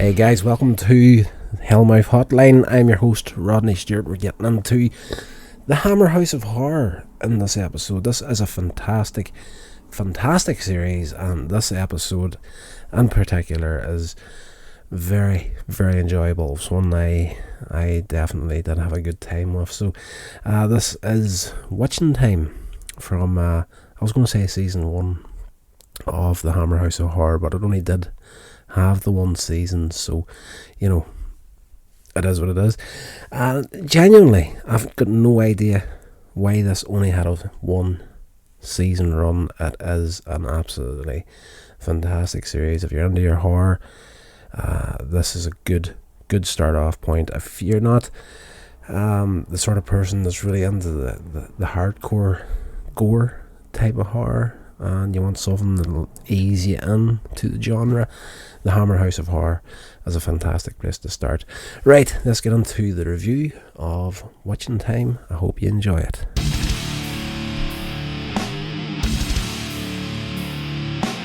Hey guys, welcome to Hellmouth Hotline. I'm your host, Rodney Stewart. We're getting into the Hammer House of Horror in this episode. This is a fantastic series, and this episode in particular is very, very enjoyable. It's one I definitely did have a good time with. So this is Witching Time from, I was going to say season 1 of the Hammer House of Horror, but it only did have the one season, so you know, it is what it is. Genuinely, I've got no idea why this only had a one season run. It is an absolutely fantastic series. If you're into your horror, this is a good start off point. If you're not the sort of person that's really into the hardcore gore type of horror, and you want something that'll ease you in to the genre, the Hammer House of Horror is a fantastic place to start. Right, let's get into the review of Witching Time. I hope you enjoy it.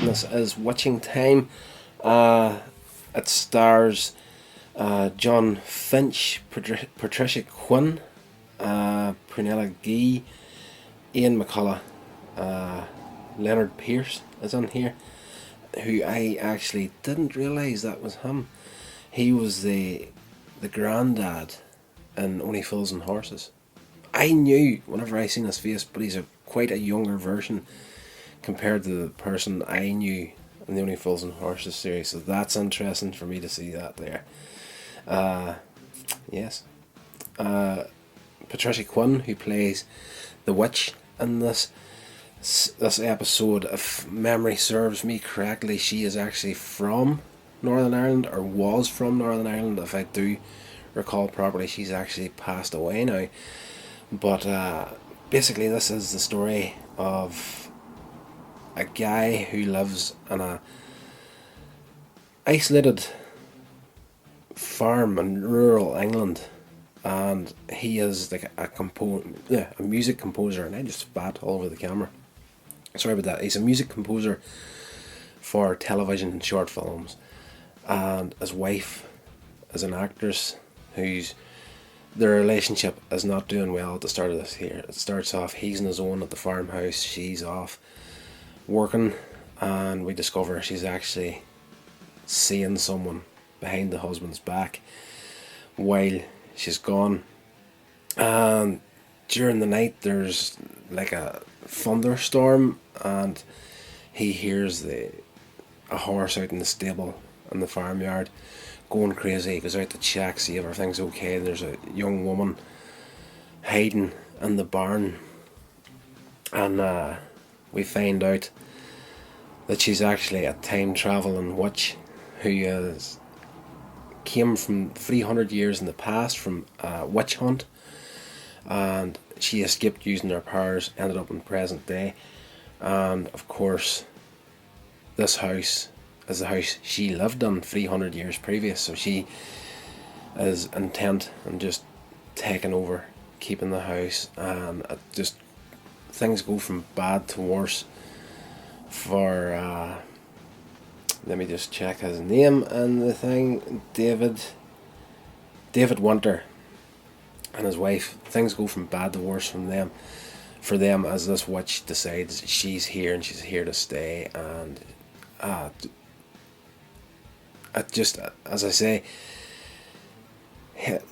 This is Witching Time. It stars John Finch, Patricia Quinn, Prunella Gee, Ian McCullough, Leonard Pierce is on here, who I actually didn't realise that was him. He was the granddad in Only Fools and Horses. I knew whenever I seen his face, but he's quite a younger version compared to the person I knew in the Only Fools and Horses series. So that's interesting for me to see that there. Yes. Patricia Quinn, who plays the witch in this episode, if memory serves me correctly, she is actually from Northern Ireland, or was from Northern Ireland, if I do recall properly. She's actually passed away now, but basically this is the story of a guy who lives in a isolated farm in rural England, and he is like a music composer, and I just spat all over the camera. Sorry about that. He's a music composer for television and short films, and his wife is an actress whose their relationship is not doing well at the start of this here. It starts off, he's on his own at the farmhouse, she's off working, and we discover she's actually seeing someone behind the husband's back while she's gone. And during the night there's like a thunderstorm, and he hears a horse out in the stable in the farmyard going crazy. He goes out to check, see if everything's okay, and there's a young woman hiding in the barn, and we find out that she's actually a time travelling witch who came from 300 years in the past from a witch hunt, and she escaped using her powers, ended up in present day, and of course this house is the house she lived in 300 years previous, so she is intent on just taking over, keeping the house, and it just, things go from bad to worse for let me just check his name and the thing, David Winter and his wife. Things go from bad to worse for them as this witch decides she's here and she's here to stay. And it just, as I say, if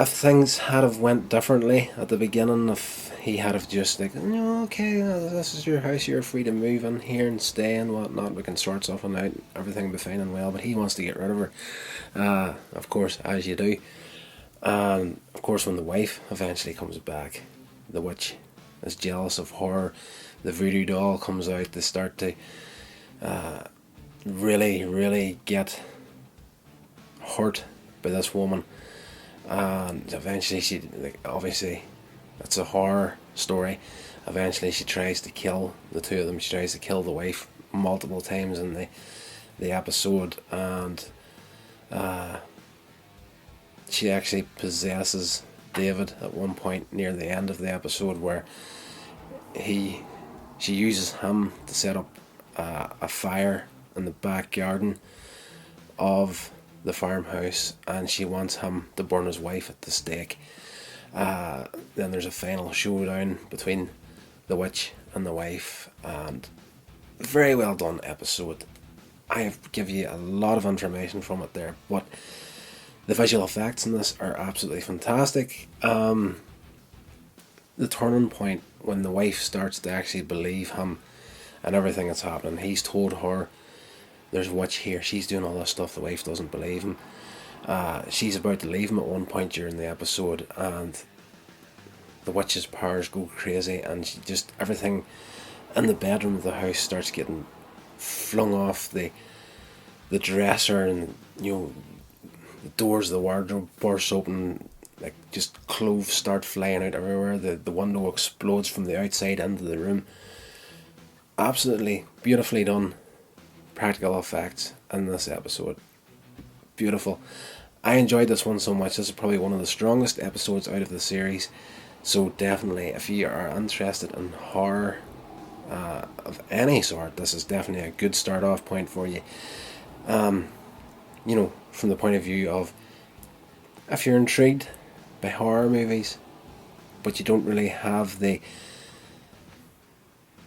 things had have went differently at the beginning, if he had have just like, no, okay, this is your house, you're free to move in here and stay and whatnot, we can sort something out, everything will be fine and well, but he wants to get rid of her, of course, as you do. And of course when the wife eventually comes back, the witch is jealous of her. The voodoo doll comes out. They start to really get hurt by this woman, and eventually she, like, obviously it's a horror story, eventually she tries to kill the two of them. She tries to kill the wife multiple times in the episode, and she actually possesses David at one point near the end of the episode, where she uses him to set up a fire in the back garden of the farmhouse, and she wants him to burn his wife at the stake. Then there's a final showdown between the witch and the wife, and very well done episode. I have given you a lot of information from it there, but the visual effects in this are absolutely fantastic. The turning point when the wife starts to actually believe him and everything that's happening. He's told her there's a witch here. She's doing all this stuff. The wife doesn't believe him. She's about to leave him at one point during the episode, and the witch's powers go crazy, and she just, everything in the bedroom of the house starts getting flung off the dresser, and the doors of the wardrobe burst open, like just clothes start flying out everywhere. The window explodes from the outside into the room. Absolutely beautifully done practical effects in this episode. Beautiful. I enjoyed this one so much. This is probably one of the strongest episodes out of the series. So definitely, if you are interested in horror of any sort, this is definitely a good start off point for you. From the point of view of, if you're intrigued by horror movies, but you don't really have the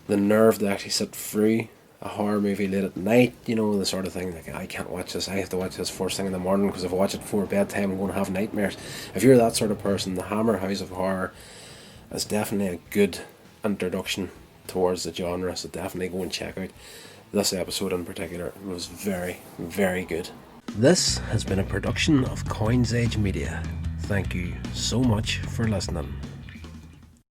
nerve to actually sit through a horror movie late at night, the sort of thing, like, I can't watch this, I have to watch this first thing in the morning, because if I watch it before bedtime I'm going to have nightmares. If you're that sort of person, the Hammer House of Horror is definitely a good introduction towards the genre, so definitely go and check out this episode in particular. It was very, very good. This has been a production of Coins Age Media. Thank you so much for listening.